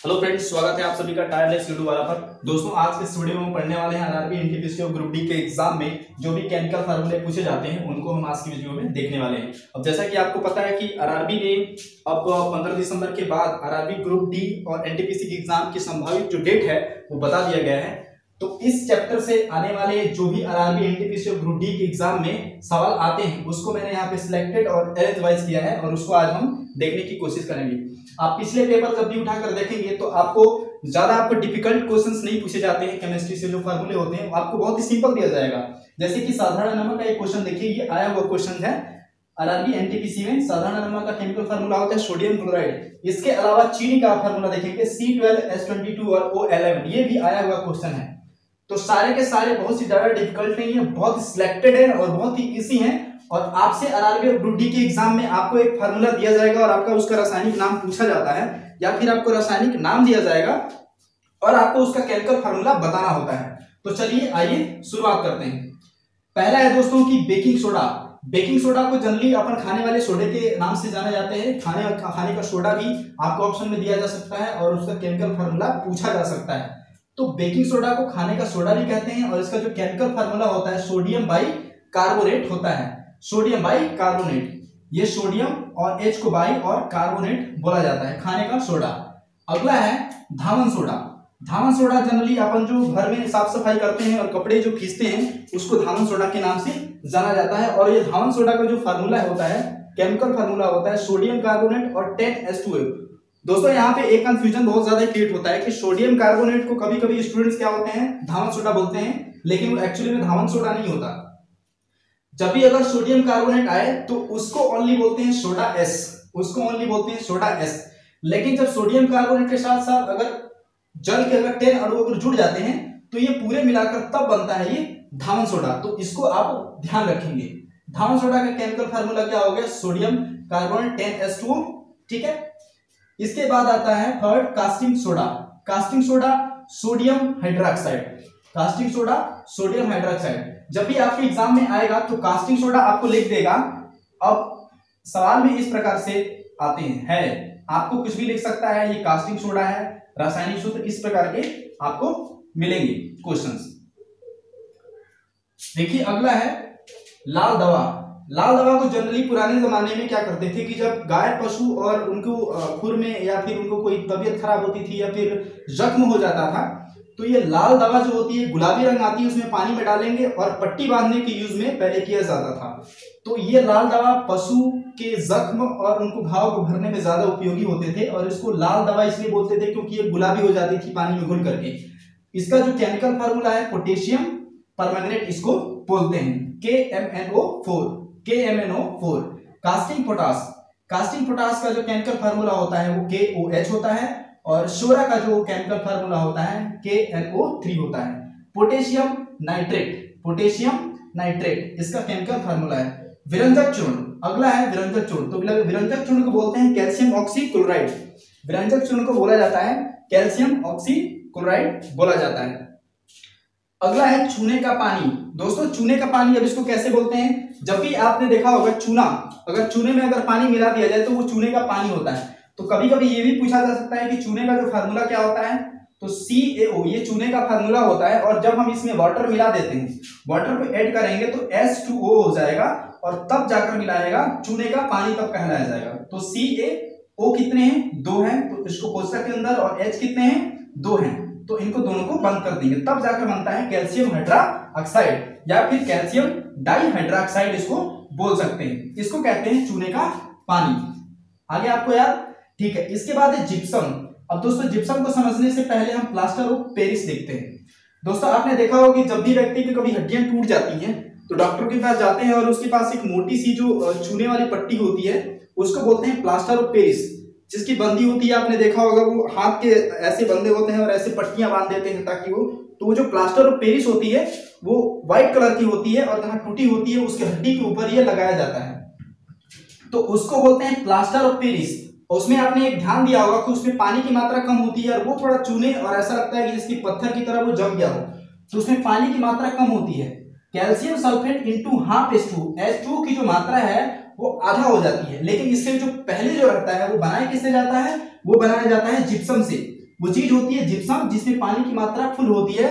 Hello friends, स्वागत है आप सभी का टायरलेस यूट्यूब वाला पर। दोस्तों, आज के इस वीडियो में हम पढ़ने वाले हैं आरआरबी, एनटीपीसी और ग्रुप डी के एग्जाम में जो भी केमिकल फार्मूले पूछे जाते हैं उनको हम आज की वीडियो में देखने वाले हैं। अब जैसा कि आपको पता है कि आरआरबी ने अब 15 दिसंबर के बाद आरआरबी, ग्रुप डी और एनटीपीसी के एग्जाम की संभावित जो डेट है वो बता दिया गया है। तो इस चैप्टर से आने वाले जो भी आरआरबी, एनटीपीसी और ग्रुप डी के एग्जाम में सवाल आते हैं उसको मैंने यहाँ पे सिलेक्टेड और अरेंज वाइज किया है और उसको आज हम देखने की कोशिश करेंगे। आप पिछले पेपर जब भी उठाकर देखेंगे तो आपको ज्यादा डिफिकल्ट क्वेश्चंस नहीं पूछे जाते हैं। केमिस्ट्री से जो फार्मूले होते हैं आपको बहुत ही सिंपल दिया जाएगा। जैसे कि साधारण नमक का एक क्वेश्चन देखिए, ये आया हुआ क्वेश्चन है आरआरबी एनटीपीसी में। साधारण नमक का केमिकल फार्मूला होता है सोडियम क्लोराइड। इसके अलावा चीनी का फार्मूला देखेंगे C12H22 और O11, ये भी आया हुआ क्वेश्चन है। तो सारे के सारे बहुत ही ज्यादा डिफिकल्ट नहीं है, बहुत ही सिलेक्टेड है और बहुत ही इजी है। और आपसे आरआरबी और ग्रुप डी के एग्जाम में आपको एक फार्मूला दिया जाएगा और आपका उसका रासायनिक नाम पूछा जाता है या फिर आपको रासायनिक नाम दिया जाएगा और आपको उसका केमिकल फार्मूला बताना होता है। तो चलिए आइए शुरुआत करते हैं। पहला है दोस्तों कि बेकिंग सोडा। बेकिंग सोडा को जनरली अपन खाने वाले सोडे के नाम से जाने जाते हैं। खाने का सोडा भी आपको ऑप्शन में दिया जा सकता है और उसका केमिकल फार्मूला पूछा जा सकता है। तो बेकिंग सोडा को खाने का सोडा भी कहते हैं और इसका जो केमिकल फार्मूला होता है सोडियम बाई कार्बोनेट होता है। सोडियम बाई कार्बोनेट, ये सोडियम और H को बाई और कार्बोनेट बोला जाता है, खाने का सोडा। अगला है धावन सोडा। धावन सोडा जनरली अपन जो घर में साफ सफाई करते हैं और कपड़े जो खींचते हैं उसको धावन सोडा के नाम से जाना जाता है। और ये धावन सोडा का जो फार्मूला होता है, केमिकल फार्मूला होता है सोडियम कार्बोनेट और 10H2O। दोस्तों, यहाँ पे एक कंफ्यूजन बहुत ज्यादा क्रिएट होता है कि सोडियम कार्बोनेट को कभी कभी स्टूडेंट्स क्या होते हैं, धावन सोडा बोलते हैं, लेकिन वो एक्चुअली में धावन सोडा नहीं होता। जब भी अगर सोडियम कार्बोनेट आए तो उसको ओनली बोलते हैं सोडा एस, उसको ओनली बोलते हैं सोडा एस। लेकिन जब सोडियम कार्बोनेट के साथ साथ अगर जल के अगर 10 अणु अगर जुड़ जाते हैं तो ये पूरे मिलाकर तब बनता है ये धावन सोडा। तो इसको आप ध्यान रखेंगे। धावन सोडा का केमिकल फार्मूला क्या हो गया, सोडियम कार्बोनेट 10H2O, ठीक है। इसके बाद आता है third casting soda. Casting soda sodium hydroxide, casting soda sodium hydroxide. जब भी आपके एग्जाम में आएगा तो कास्टिंग सोडा आपको लिख देगा। अब सवाल में इस प्रकार से आते हैं, है आपको कुछ भी लिख सकता है, ये कास्टिंग सोडा है, रासायनिक सूत्र इस प्रकार के आपको मिलेंगे क्वेश्चंस। देखिए अगला है लाल दवा। लाल दवा को जनरली पुराने जमाने में क्या करते थे कि जब गाय पशु और उनको खुर में या फिर उनको कोई तबीयत खराब होती थी या फिर जख्म हो जाता था तो ये लाल दवा जो होती है गुलाबी रंग आती है, उसमें पानी में डालेंगे और पट्टी बांधने के यूज में पहले किया जाता था। तो ये लाल दवा पशु के जख्म और उनको घाव को भरने में ज्यादा उपयोगी होते थे और इसको लाल दवा इसलिए बोलते थे क्योंकि ये गुलाबी हो जाती थी पानी में घुल करके। इसका जो केमिकल फार्मूला है पोटेशियम परमैंगनेट इसको बोलते हैं, KMNO4। Casting potash, casting potash का जो केमिकल फार्मूला होता है वो KOH होता है और सोरा का जो केमिकल फार्मूला होता है KNO3 होता है। पोटेशियम नाइट्रेट, पोटेशियम नाइट्रेट इसका केमिकल फार्मूला है। विरंजक चूर्ण, अगला है विरंजक चूर्ण। तो विरंजक चूर्ण को बोलते हैं कैल्शियम ऑक्सीक्लोराइड। विरंजक चूर्ण को बोला जाता है कैल्शियम ऑक्सीक्लोराइड बोला जाता है। अगला है चूने का पानी। दोस्तों, चूने का पानी अब इसको कैसे बोलते हैं, जब भी आपने देखा होगा चूना, अगर चूने में अगर पानी मिला दिया जाए तो वो चूने का पानी होता है। तो कभी कभी ये भी पूछा जा सकता है कि चूने का जो फार्मूला क्या होता है, तो CaO ये चूने का फार्मूला होता है और जब हम इसमें वाटर मिला देते हैं, वाटर को ऐड करेंगे तो H2O हो जाएगा और तब जाकर मिलाएगा चूने का पानी, तब कहलाया जाएगा। तो CaO कितने हैं, 2 हैं, तो इसको कोष्ठक के अंदर, और H कितने हैं, 2 हैं, तो इनको दोनों को बंद कर देंगे, तब जाकर बनता है कैल्शियम हाइड्रोक्साइड या फिर कैल्शियम डाइहाइड्रोक्साइड इसको बोल सकते हैं। इसको कहते हैं चूने का पानी। आगे आपको याद, ठीक है। इसके बाद है जिप्सम। अब दोस्तों, जिप्सम को समझने से पहले हम प्लास्टर ऑफ पेरिस देखते हैं। दोस्तों, आपने देखा होगा कि जब भी व्यक्ति की कभी हड्डियां टूट जाती हैं तो डॉक्टर के पास जाते हैं और उसके पास एक मोटी सी जो छूने वाली पट्टी होती है उसको बोलते हैं प्लास्टर ऑफ पेरिस, जिसकी बंदी होती है। आपने देखा होगा वो हाथ के ऐसे बंदे होते हैं और ऐसे पट्टियां बांध देते हैं ताकि वो जो प्लास्टर ऑफ पेरिस होती है वो व्हाइट कलर की होती है और जहां टूटी होती है उसके हड्डी के ऊपर ये लगाया जाता है, तो उसको बोलते हैं प्लास्टर ऑफ पेरिस। उसमें आपने एक ध्यान दिया होगा कि उसमें पानी की मात्रा कम होती है और वो थोड़ा चूने और ऐसा लगता है कि जिसकी पत्थर की तरह वो जम गया हो, तो उसमें पानी की मात्रा कम होती है। Calcium sulphate into half H2 की जो मात्रा है वो आधा हो जाती है। लेकिन इससे जो पहले जो रहता है वो बनाया किससे जाता है, वो बनाया जाता है जिप्सम से। वो चीज होती है जिप्सम, जिसमें पानी की मात्रा फुल होती है,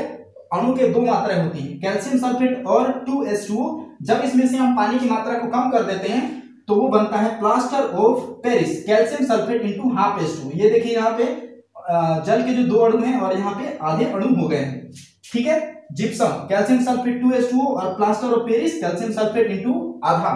अणु के 2 मात्राएं होती हैं, कैल्शियम सल्फेट और 2H2O। जब इसमें से हम पानी की मात्रा को कम कर देते हैं तो वो बनता है plaster of Paris, calcium sulphate into half H2। ये देखिए यहाँ पे जल के जो 2 अणु हैं और यहाँ पे आधे अणु हो गए हैं, ठीक है। जिप्सम कैल्शियम सल्फेट 2H2O और plaster of Paris calcium sulphate into आधा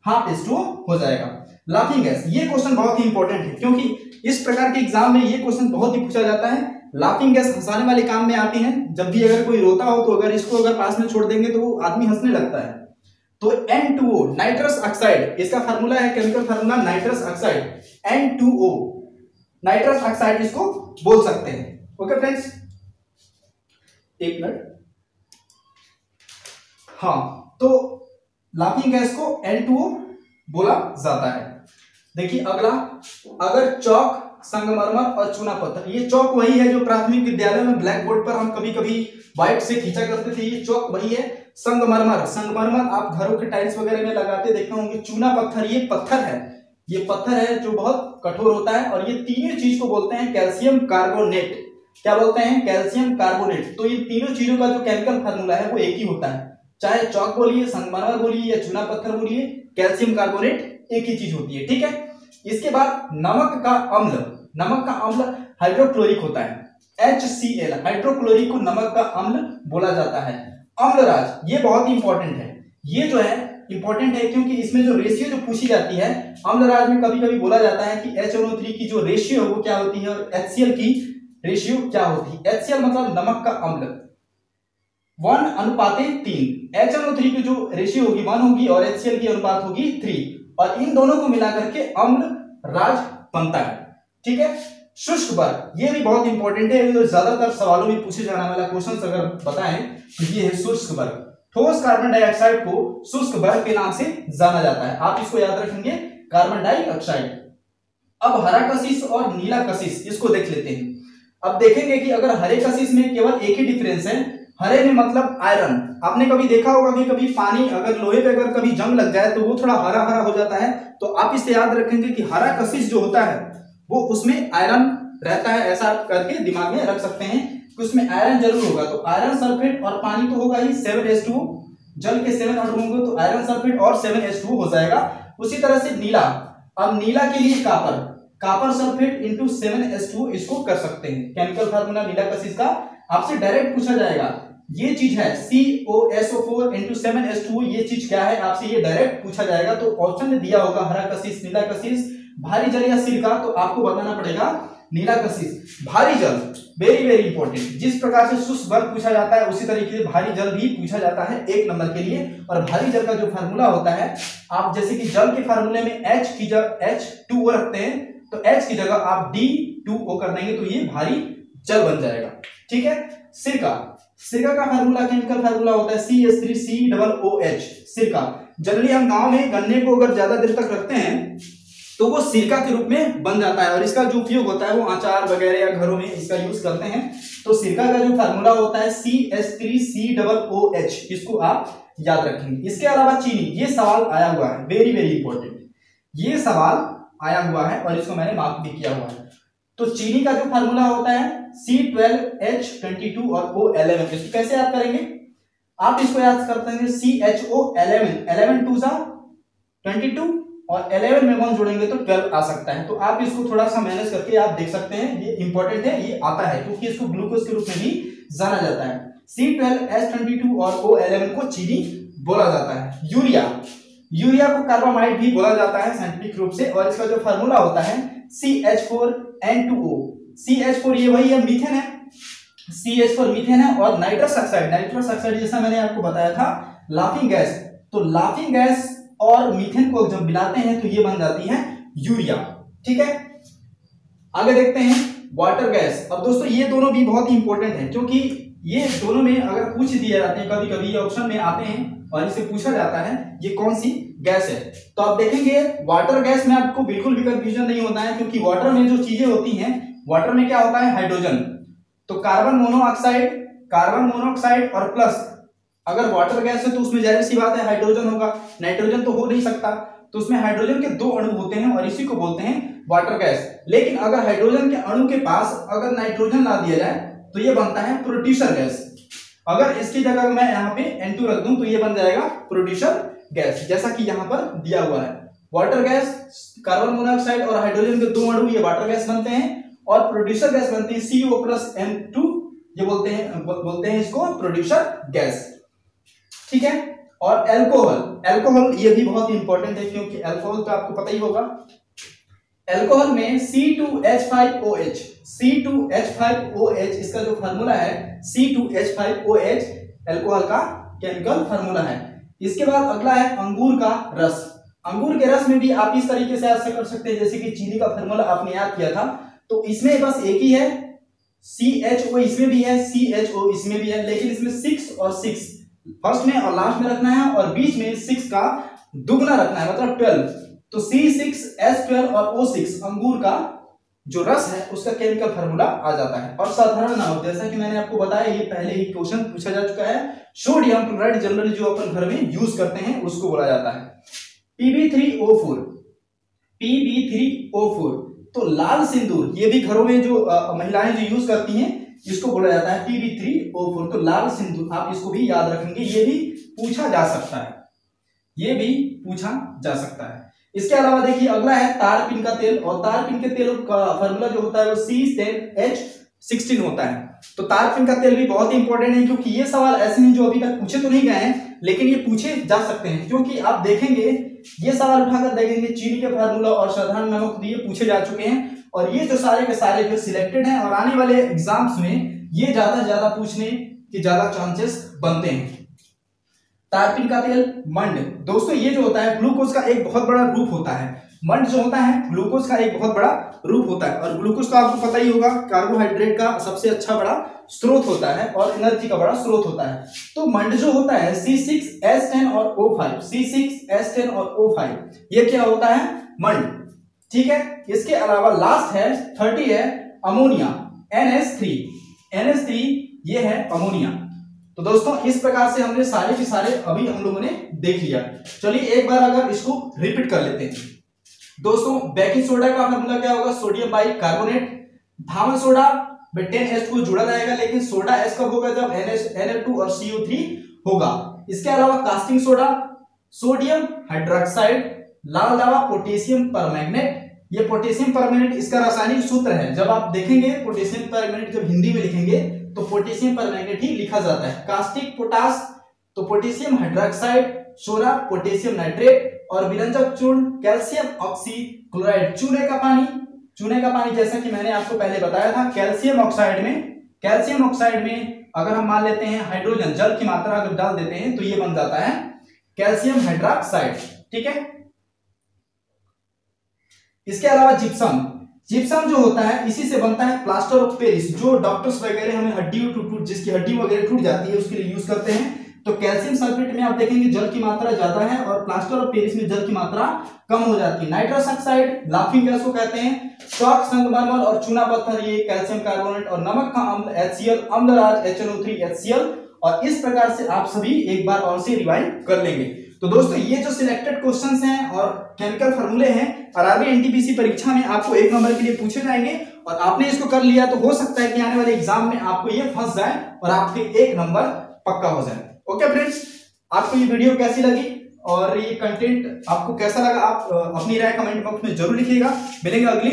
हाफ H2O हो जाएगा। लाफिंग गैस, ये क्वेश्चन बहुत ही इंपॉर्टेंट है क्योंकि इस प्रकार के एग्जाम में ये क्वेश्चन बहुत ही पूछा जाता है। लाफिंग गैस हंसाने वाले काम में आती है। जब भी अगर कोई रोता हो तो अगर इसको अगर पास में छोड़ देंगे तो वो आदमी हंसने लगता है। तो N2O नाइट्रस ऑक्साइड, इसका फार्मूला है, chemical formula nitrous oxide, N2O nitrous oxide इसको बोल सकते हैं। ओके फ्रेंड्स, एक मिनट। हाँ, तो लाफिंग गैस को N2O बोला जाता है। देखिए अगला, अगर चौक, संगमरमर और चूना पत्थर, ये चौक वही है जो प्राथमिक विद्यालय में ब्लैक बोर्ड पर हम कभी कभी व्हाइट से खींचा करते थे, ये चौक वही है। संगमरमर, संगमरमर आप घरों के टाइल्स वगैरह में लगाते देखे होंगे। चूना पत्थर, ये पत्थर है, ये पत्थर है जो बहुत कठोर होता है। और ये तीनों चीज को बोलते हैं कैल्शियम कार्बोनेट। क्या बोलते हैं? Calcium carbonate. तो ये तीनों चीजों का जो केमिकल फार्मूला है वो एक ही होता है, चाहे चौक बोलिए, संगमरमर बोलिए या चूना पत्थर बोलिए, कैल्शियम कार्बोनेट एक ही चीज होती है, ठीक है। इसके बाद नमक का अम्ल, नमक का अम्ल हाइड्रोक्लोरिक होता है, HCl, हाइड्रोक्लोरिक को नमक का अम्ल बोला जाता है। अम्लराज, ये बहुत ही इंपॉर्टेंट है, ये जो है इंपॉर्टेंट है क्योंकि इसमें जो रेशियो जो पूछी जाती है, अम्लराज में कभी कभी बोला जाता है कि HNO3 की जो रेशियो है वो क्या होती है और HCl की रेशियो क्या होती है। HCl मतलब नमक का अम्ल 1:3, HNO3 की जो रेशियो होगी 1 होगी और HCl की अनुपात होगी 3, और इन दोनों को मिलाकर के अम्लराज बनता है, ठीक है। शुष्क बर्फ, ये भी बहुत इंपॉर्टेंट है, तो ज्यादातर सवालों में पूछे जाने वाला क्वेश्चन अगर बताएं तो ये है शुष्क बर्फ। ठोस कार्बन डाइऑक्साइड को शुष्क बर्फ के नाम से जाना जाता है, आप इसको याद रखेंगे, कार्बन डाइऑक्साइड। अब हरा कशिश और नीला कशिश, इसको देख लेते हैं। अब देखेंगे कि अगर हरे कशिश में केवल एक ही डिफरेंस है, हरे में मतलब आयरन। आपने कभी देखा होगा कि कभी पानी अगर लोहे पे अगर कभी जंग लग जाए तो वो थोड़ा हरा हरा हो जाता है, तो आप इससे याद रखेंगे कि हरा कशिश जो होता है वो उसमें आयरन रहता है, ऐसा आप करके दिमाग में रख सकते हैं कि उसमें आयरन जरूर होगा। तो आयरन सल्फेट और पानी तो होगा ही, 7H2, जल के 7 अणु होंगे तो आयरन सल्फेट और 7H2 हो जाएगा। उसी तरह से नीला, अब नीला के लिए copper, copper sulphate into 7H2 इसको कर सकते हैं। केमिकल फार्मूला नीला कशिश का आपसे डायरेक्ट पूछा जाएगा, ये चीज है COSO4 इंटू 7H2, ये चीज क्या है आपसे ये डायरेक्ट पूछा जाएगा। तो ऑप्शन में दिया होगा हरा कशिश, नीला कशिश, भारी जल या सिरका, तो आपको बताना पड़ेगा नीला कशिश। भारी जल वेरी वेरी इंपॉर्टेंट, जिस प्रकार से शुष्क बर्फ पूछा जाता है उसी तरीके से भारी जल भी पूछा जाता है 1 नंबर के लिए। और भारी जल का जो फार्मूला होता है, आप जैसे कि जल के फार्मूले में H की जगह H2O रखते हैं, तो H की जगह आप D2O कर देंगे तो ये भारी जल बन जाएगा, ठीक है। सिरका, सिरका का फार्मूला, केमिकल फार्मूला होता है CH3COOH, सिरका। जनरली हम गांव में गन्ने को अगर ज्यादा देर तक रखते हैं तो वो सिरका के रूप में बन जाता है, और इसका जो उपयोग होता है वो अचार वगैरह या घरों में इसका यूज करते हैं। तो सिरका का जो फार्मूला होता है CH3COOH, इसको आप याद रखेंगे। इसके अलावा चीनी, ये सवाल आया हुआ है, वेरी वेरी इंपॉर्टेंट, ये सवाल आया हुआ है और इसको मैंने मार्क भी किया हुआ है। तो चीनी का जो फार्मूला होता है C12H22 और O11, इसको कैसे याद करेंगे? आप इसको याद करते हैं CHO11, 11 2 22 और 11 में 1 जोड़ेंगे तो 12 आ सकता है। तो आप इसको थोड़ा सा मैनेज करके आप देख सकते हैं, ये इंपॉर्टेंट है, ये आता है क्योंकि इसको ग्लूकोज के रूप में भी जाना जाता है। C12H22 और O11 को चीनी बोला जाता है। यूरिया, यूरिया को कार्बामाइड भी बोला जाता है साइंटिफिक रूप से, और इसका जो फार्मूला होता है CH4N2O, CH4 ये वही है, मीथेन है, CH4 मीथेन है। और नाइट्रस ऑक्साइड, नाइट्रस ऑक्साइड जैसा मैंने आपको बताया था लाफिंग गैस, तो लाफिंग गैस और मीथेन को जब मिलाते हैं तो ये बन जाती है यूरिया, ठीक है। आगे देखते हैं वाटर गैस। अब दोस्तों ये दोनों भी बहुत ही इंपॉर्टेंट है क्योंकि ये दोनों में अगर पूछ दिए जाते हैं, कभी कभी ऑप्शन में आते हैं और इसे पूछा जाता है ये कौन सी गैस है। तो आप देखेंगे वाटर गैस में आपको बिल्कुल भी कंफ्यूजन नहीं होता है, क्योंकि वाटर में जो चीजें होती हैं, वाटर में क्या होता है, हाइड्रोजन। तो कार्बन मोनोऑक्साइड और प्लस, अगर वाटर गैस है तो उसमें जाहिर सी बात है हाइड्रोजन होगा, नाइट्रोजन तो हो नहीं सकता। तो उसमें हाइड्रोजन के 2 अणु होते हैं और इसी को बोलते हैं वाटर गैस। लेकिन अगर हाइड्रोजन के अणु के पास अगर नाइट्रोजन ला दिया जाए तो ये बनता है प्रोड्यूसर गैस। अगर इसकी जगह मैं यहाँ पे N2 रख दूं तो ये बन जाएगा प्रोड्यूसर गैस, जैसा कि यहाँ पर दिया हुआ है। वाटर गैस, कार्बन मोनोऑक्साइड और हाइड्रोजन के 2 अणु ये वाटर गैस बनते हैं और प्रोड्यूसर गैस बनती है CO+N2, ये बोलते हैं इसको प्रोड्यूसर गैस, ठीक है। और अल्कोहल ये भी बहुत इंपॉर्टेंट है, क्योंकि अल्कोहल तो आपको पता ही होगा। अल्कोहल में C2H5OH इसका जो फार्मूला है C2H5OH अल्कोहल का केमिकल फार्मूला है। इसके बाद अगला है अंगूर का रस। अंगूर के रस में भी आप इस तरीके से ऐसे कर सकते हैं जैसे कि चीनी का फार्मूला आपने याद किया था, तो इसमें बस एक ही है, CHO इसमें भी है, CHO इसमें भी है, लेकिन इसमें 6 और 6 फर्स्ट में और लास्ट में रखना है और बीच में 6 का दुगना रखना है, मतलब 12। तो C6H12 और O6 अंगूर का जो रस है उसका केमिकल फार्मूला आ जाता है। और साधारण नाम, जैसा कि मैंने आपको बताया, ये पहले ही क्वेश्चन पूछा जा चुका है, सोडियम क्लोराइड जनरली जो अपन घर में यूज करते हैं उसको बोला जाता है Pb3O4। तो लाल सिंदूर, ये भी घरों में जो महिलाएं जो यूज करती हैं इसको बोला जाता है Pb3O4। तो लाल सिंदूर आप इसको भी याद रखेंगे, ये भी पूछा जा सकता है, इसके अलावा देखिए अगला है तारपीन का तेल, और तारपीन के तेल का फार्मूला जो होता है वो C10H16 होता है। तो तारपीन का तेल भी बहुत ही इंपॉर्टेंट है, क्योंकि ये सवाल ऐसे हैं जो अभी तक पूछे तो नहीं गए हैं लेकिन ये पूछे जा सकते हैं, क्योंकि आप देखेंगे ये सवाल उठाकर देखेंगे चीनी के फार्मूला और साधारण नमक ये पूछे जा चुके हैं, और ये जो सारे के सारे जो सिलेक्टेड हैं और आने वाले एग्जाम्स में ये ज्यादा पूछने के ज्यादा चांसेस बनते हैं। तारपीन का तेल, मंड, दोस्तों ये जो होता है ग्लूकोज का एक बहुत बड़ा रूप होता है। मंड जो होता है ग्लूकोज का एक बहुत बड़ा रूप होता है, और ग्लूकोज तो आपको पता ही होगा कार्बोहाइड्रेट का सबसे अच्छा बड़ा स्रोत होता है और एनर्जी का बड़ा स्रोत होता है। तो मंड जो होता है C6H10 और O5, ये क्या होता है मंड, ठीक है। इसके अलावा लास्ट है 30 है अमोनिया, NH3 ये है अमोनिया। तो दोस्तों इस प्रकार से हमने सारे के सारे अभी हम लोगों ने देख लिया। चलिए एक बार अगर इसको रिपीट कर लेते हैं। दोस्तों बेकिंग सोडा का फार्मूला क्या होगा, सोडियम बाइकार्बोनेट। धावन सोडा में 10H को जोड़ा जाएगा, लेकिन सोडा H कब होगा, जब NH2 और CO3 होगा। इसके अलावा कास्टिंग सोडा, सोडियम हाइड्रोक्साइड, लाल दवा पोटेशियम परमैंगनेट। ये पोटेशियम परमैंगनेट इसका रासायनिक सूत्र है, जब आप देखेंगे पोटेशियम परमैंगनेट जब हिंदी में लिखेंगे तो पोटेशियम परमैंगनेट ही लिखा जाता है। कास्टिक पोटास तो potassium hydroxide, soda potassium nitrate, और विरंजक चूर्ण कैल्शियम ऑक्सीक्लोराइड। चूने का पानी जैसा कि मैंने आपको पहले बताया था, कैल्शियम ऑक्साइड में अगर हम मान लेते हैं हाइड्रोजन, जल की मात्रा अगर डाल देते हैं तो ये बन जाता है कैल्शियम हाइड्रोक्साइड, ठीक है। इसके अलावा जिप्सम जो होता है इसी से बनता है प्लास्टर ऑफ पेरिस, जो डॉक्टर्स वगैरह हमें जिसकी हड्डी वगैरह टूट जाती है उसके लिए यूज करते हैं। तो कैल्शियम सल्फेट में आप देखेंगे जल की मात्रा ज्यादा है और प्लास्टर ऑफ पेरिस में जल की मात्रा कम हो जाती है। नाइट्रस ऑक्साइड लाफिंग गैस को कहते हैं। चौक, संगमरमर और चूना पत्थर ये कैल्शियम कार्बोनेट, और नमक का अम्ल HCl, अम्लराज HNO3 HCl। और इस प्रकार से आप सभी एक बार और से रिवाइंड कर लेंगे। तो दोस्तों ये जो सिलेक्टेड क्वेश्चंस हैं और केमिकल फार्मूले हैं आरआरबी एनटीपीसी परीक्षा में आपको 1 नंबर के लिए पूछे जाएंगे, और आपने इसको कर लिया तो हो सकता है कि आने वाले एग्जाम में आपको ये फंस जाए और आपके 1 नंबर पक्का हो जाए। ओके फ्रेंड्स, आपको ये वीडियो कैसी लगी और ये कंटेंट आपको कैसा लगा, आप अपनी राय कमेंट बॉक्स में जरूर लिखिएगा। मिलेंगे अगली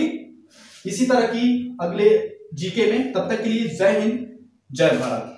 इसी तरह की अगले जीके में, तब तक के लिए जय हिंद जय भारत।